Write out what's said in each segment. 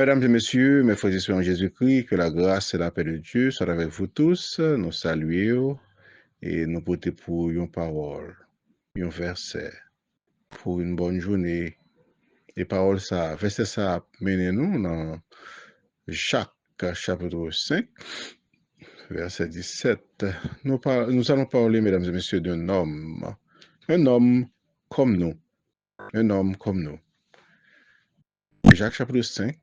Mesdames et messieurs, mes frères et sœurs en Jésus-Christ, que la grâce et la paix de Dieu soient avec vous tous. Nous saluons et nous portons pour une parole, un verset, pour une bonne journée. Et parole ça, verset ça, menez-nous dans Jacques chapitre 5, verset 17. Nous allons parler, mesdames et messieurs, d'un homme comme nous, un homme comme nous. Jacques chapitre 5,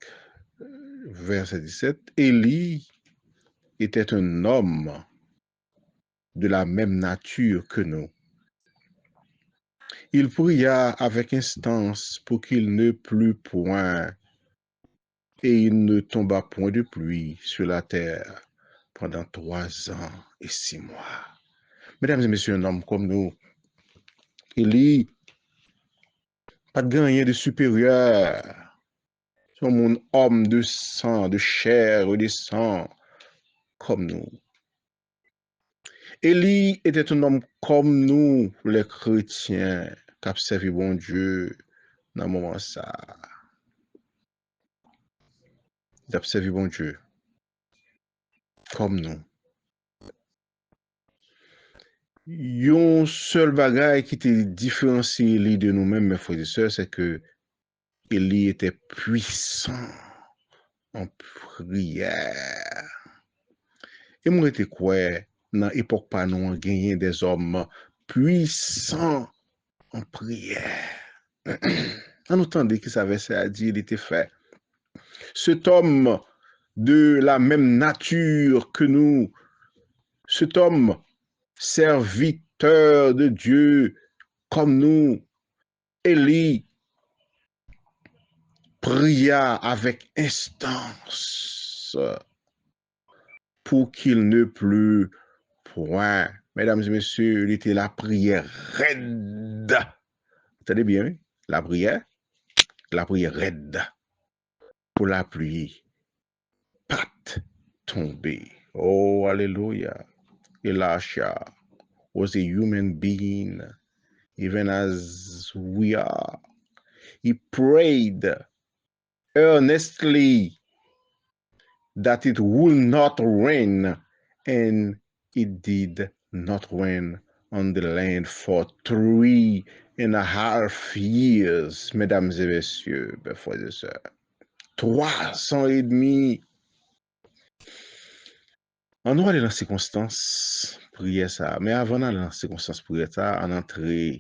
verset 17, Élie était un homme de la même nature que nous. Il pria avec instance pour qu'il ne plût point, et il ne tomba point de pluie sur la terre pendant 3 ans et 6 mois. Mesdames et messieurs, un homme comme nous, Élie, pas de rien de supérieur. C'est un homme de sang, de chair et de sang, comme nous. Élie était un homme comme nous, les chrétiens, qui ont servi bon Dieu dans le moment ça. Ils ont servi bon Dieu, comme nous. Yon seul bagay qui te différencie Élie de nous-mêmes, mes frères et sœurs, c'est que Élie était puissant en prière. Et moi, j'étais quoi, dans l'époque pas nous on gagné des hommes puissants en prière. En entendant que ça verset a dit, il était fait. Cet homme de la même nature que nous, cet homme serviteur de Dieu comme nous, Élie pria avec instance pour qu'il ne plût point. Mesdames et messieurs, il était la prière raide. Vous entendez bien, la prière raide pour la pluie. Pat tomber. Oh, hallelujah. Elisha was a human being, even as we are. He prayed earnestly that it would not rain, and it did not rain on the land for 3.5 years, mesdames et messieurs, mes frères et sœurs. 3 ans et demi. On va aller dans les circonstances prière ça, mais avant d'aller dans les circonstances prière ça, on entre dans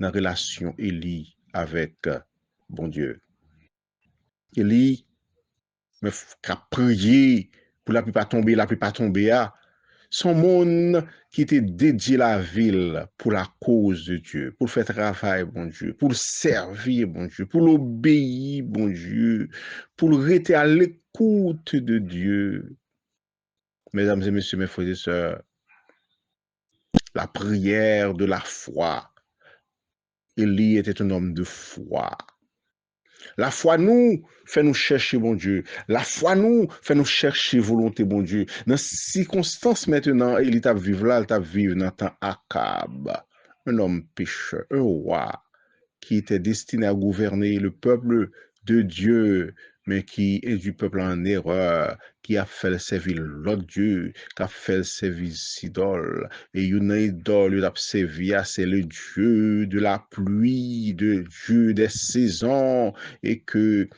la relation Élie avec bon Dieu. Élie mais qu'a prié pour la pluie pas tomber, son monde qui était dédié la ville pour la cause de Dieu, pour faire travail, bon Dieu, pour servir, bon Dieu, pour l'obéir, bon Dieu, pour rester à l'écoute de Dieu. Mesdames et messieurs, mes frères et sœurs, la prière de la foi. Élie était un homme de foi. La foi nous fait nous chercher bon Dieu. La foi nous fait nous chercher volonté bon Dieu. Dans circonstances maintenant, il t'a vivre là, il t'a vivre dans temps Akab, un homme pécheur, un roi qui était destiné à gouverner le peuple de Dieu, mais qui est du peuple en erreur, qui a fait servir l'autre Dieu, qui a fait servir idole. Et une idole, il a servi, c'est le Dieu de la pluie, le Dieu des saisons, et que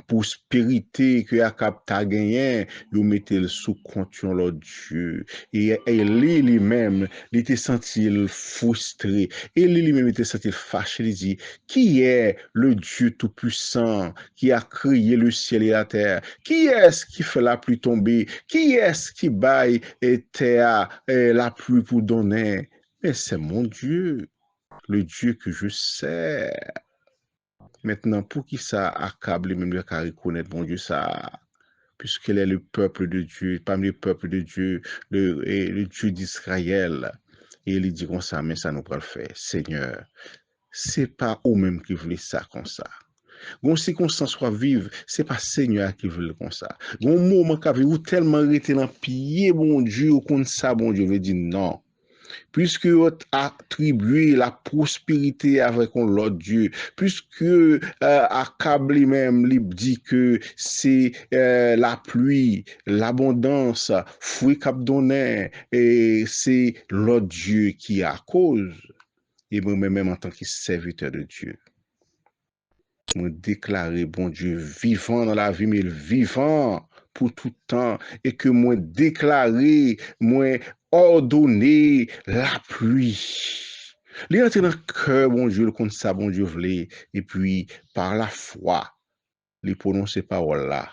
prospérité que Akab t'a gagné, il mettait sous contrôle l'autre Dieu. Et lui-même, il était senti frustré. Et lui-même, il était senti fâché. Il dit, qui est le Dieu tout-puissant qui a créé le ciel et la terre? Qui est-ce qui fait la pluie tomber? Qui est-ce qui baille et terre la pluie pour donner? Mais c'est mon Dieu, le Dieu que je sers. Maintenant, pour qui ça accable même le carré reconnaître bon Dieu ça, puisqu'il est le peuple de Dieu, parmi le peuple de Dieu, le Dieu d'Israël. Et il dit comme ça, mais ça nous pas le faire. Seigneur, c'est pas eux-mêmes qui voulaient ça comme ça. Gon circonstance soit vive, c'est pas Seigneur qui veut comme ça. Gon moment qu'avez vous tellement été dans pied bon Dieu, ou comme ça bon Dieu veut dire non. puisque vous attribuez la prospérité avec l'autre Dieu, puisque Akab lui-même lui dit que c'est la pluie, l'abondance, fruit cap donné, et c'est l'autre Dieu qui est à cause. Et moi-même en tant que serviteur de Dieu, moi déclarer bon Dieu vivant dans la vie, mais vivant pour tout temps, et que moi déclarer, moi ordonner la pluie. Les entrer dans le cœur, bon Dieu, le compte ça, bon Dieu, voulait, et puis par la foi, les prononcer paroles là,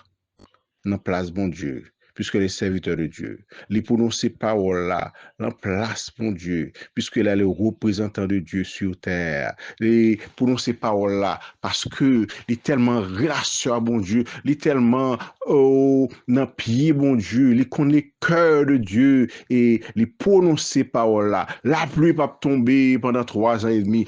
dans place, bon Dieu, puisque les serviteurs de Dieu, les prononcer paroles là, en place, bon Dieu, puisque là, les représentants de Dieu sur terre, les prononcer paroles là, parce que les tellement relation à bon Dieu, les tellement dans pied, bon Dieu, les connaît cœur de Dieu, et les prononcer paroles là, la pluie pas tomber pendant 3 ans et demi,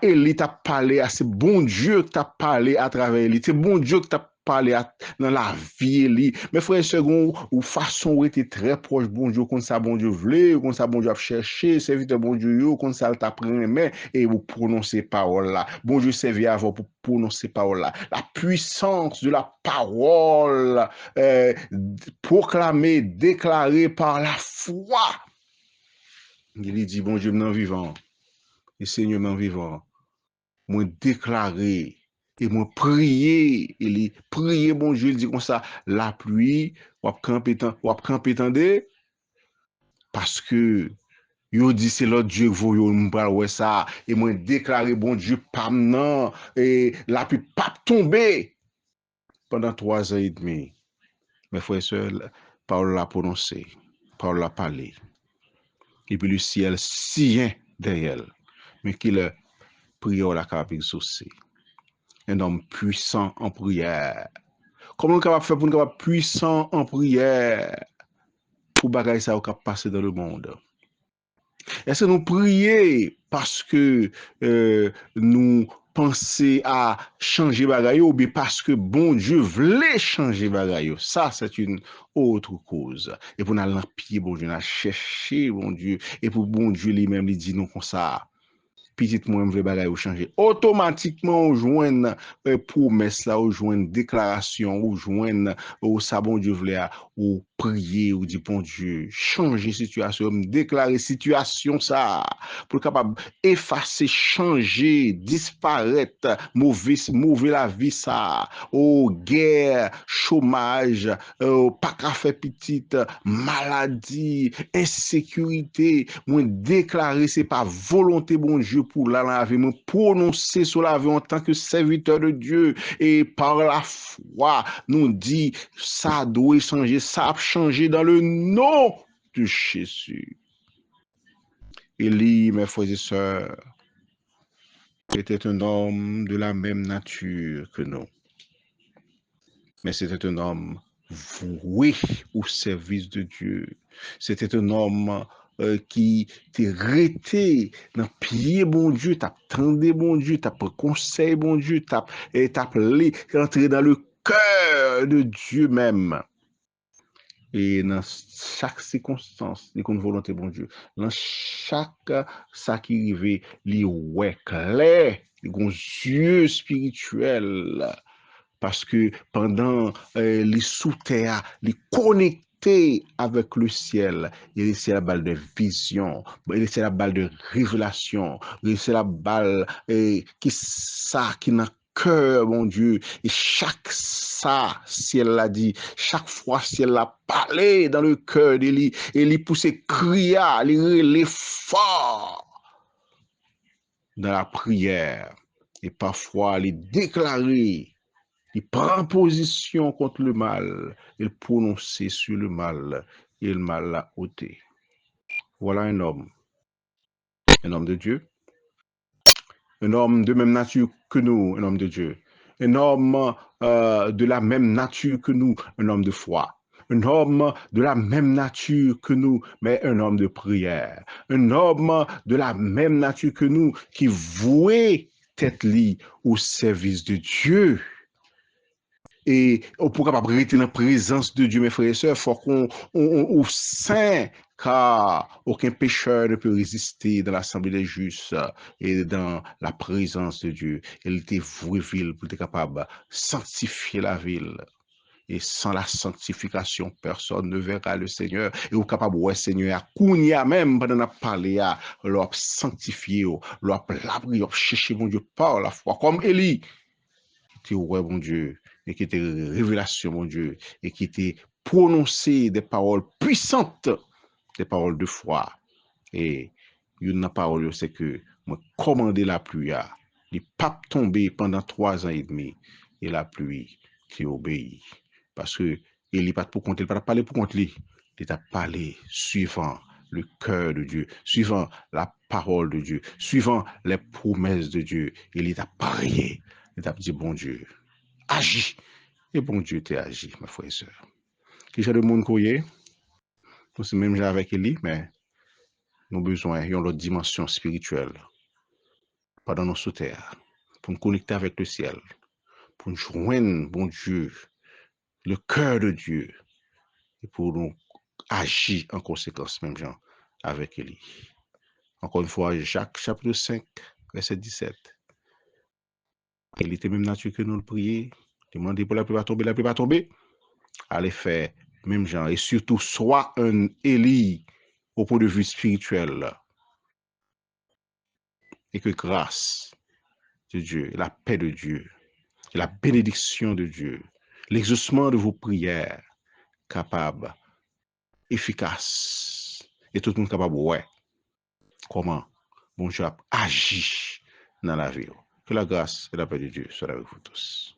Élie t'a parlé à ce bon Dieu que t'a parlé à travers Élie, c'est bon Dieu que t'a parler dans la vie. Mais frère, second, ou façon où était très proche, bon Dieu, comme ça, bon Dieu voulait, comme ça, bon Dieu a cherché, serviteur bon Dieu, comme ça, t'a pris mais et vous prononcez parole là. Bon Dieu servi avant pour prononcer parole là. La puissance de la parole proclamée, déclarée par la foi. Il dit, bon Dieu, m'en vivant, et Seigneur m'en vivant, moi déclarer et moi prier, il prier bon Dieu, il dit comme ça, la pluie, ou camper tendez, parce que yo dit c'est l'autre Dieu que vous m'parle ouais ça, et moi déclarer bon Dieu pas non, et la pluie pas tomber pendant 3 ans et demi. Mes frères et sœurs, parole la prononcée, parole la parler, et puis le ciel sien derrière, mais qu'il prière la capable exaucer. Un homme puissant en prière. Comment on est capable de faire pour nous être puissant en prière pour bagaille ça qui passer dans le monde? Est-ce que nous prions parce que nous pensons à changer bagaille ou bien parce que bon Dieu voulait changer bagaille? Ça, c'est une autre cause. Et pour nous aller pied, bon Dieu, nous chercher bon Dieu, et pour bon Dieu lui-même, il dit non comme ça. Petit moi vle bagay ou changer. Automatiquement, ou joindre promesse là, ou joindre déclaration, ou joindre ou ça bon Dieu vle ou prier, ou dire bon Dieu, changer situation, déclarer situation ça, pour capable effacer, changer, disparaître, mauvais la vie ça, guerre, chômage, pas qu'à faire petite, maladie, insécurité, moi déclarer c'est pas volonté bon Dieu pour la vie, moi prononcer sur la vie en tant que serviteur de Dieu, et par la foi nous dit ça doit changer, ça a changé dans le nom de Jésus. Élie, mes frères et sœurs, était un homme de la même nature que nous, mais c'était un homme voué au service de Dieu. C'était un homme qui t'est resté dans pied bon Dieu, t'as tendé bon Dieu, t'as pris conseil bon Dieu, t'as appelé, rentré dans le cœur de Dieu même. Et dans chaque circonstance, les comptes volonté bon Dieu, dans chaque ça qui arrive, les ouais clair, les yeux spirituels, parce que pendant les sous-terres, les connectés avec le ciel, il laissait la balle de vision, il laissait la balle de révélation, il laissait la balle qui ça, qui n'a cœur, mon Dieu, et chaque ça, si elle l'a dit, chaque fois si elle l'a parlé dans le cœur d'Élie, Élie poussait cria, les fort dans la prière, et parfois les déclarer. Il prend position contre le mal, il prononce sur le mal, et le mal l'a ôté. Voilà un homme de Dieu, un homme de même nature que nous, un homme de Dieu, un homme de la même nature que nous, un homme de foi, un homme de la même nature que nous, mais un homme de prière, un homme de la même nature que nous qui vouait tête li au service de Dieu. Et pour capable rester dans la présence de Dieu, mes frères et sœurs, il faut qu'on au sein car aucun pécheur ne peut résister dans l'assemblée des justes et dans la présence de Dieu. Il était voué ville pour être capable de sanctifier la ville. Et sans la sanctification, personne ne verra le Seigneur. Et au capable, ouais, Seigneur, kounia même, pendant la parler, leur sanctifier, leur labri, leur chercher, mon Dieu, par la foi, comme Élie, qui était, ouais, mon Dieu, et qui était révélation, mon Dieu, et qui était prononcé des paroles puissantes, des paroles de foi. Et une parole, c'est que, moi, commander la pluie, les papes tombés pendant 3 ans et demi, et la pluie qui obéit. Parce que il n'est pas pour compter, il ne pas parler pour compter, il a parlé suivant le cœur de Dieu, suivant la parole de Dieu, suivant les promesses de Dieu. Il a prié, il a dit, bon Dieu, agis. Et bon Dieu t'a agi, mes frères et sœurs. Qui j'ai de monde courrier, nous sommes même avec Élie, mais nous avons besoin d'une autre dimension spirituelle pendant nos sous terre, pour nous connecter avec le ciel, pour nous joindre, bon Dieu, le cœur de Dieu, et pour nous agir en conséquence, même gens, avec Élie. Encore une fois, Jacques, chapitre 5, verset 17. Il était même naturel que nous le prions, demander pour la pluie va tomber, allez faire même gens, et surtout, soit un Élie au point de vue spirituel, et que grâce de Dieu, la paix de Dieu, la bénédiction de Dieu, l'exaucement de vos prières, capable, efficace, et tout le monde capable, ouais, comment bon Dieu a agi dans la vie. Que la grâce et la paix de Dieu soient avec vous tous.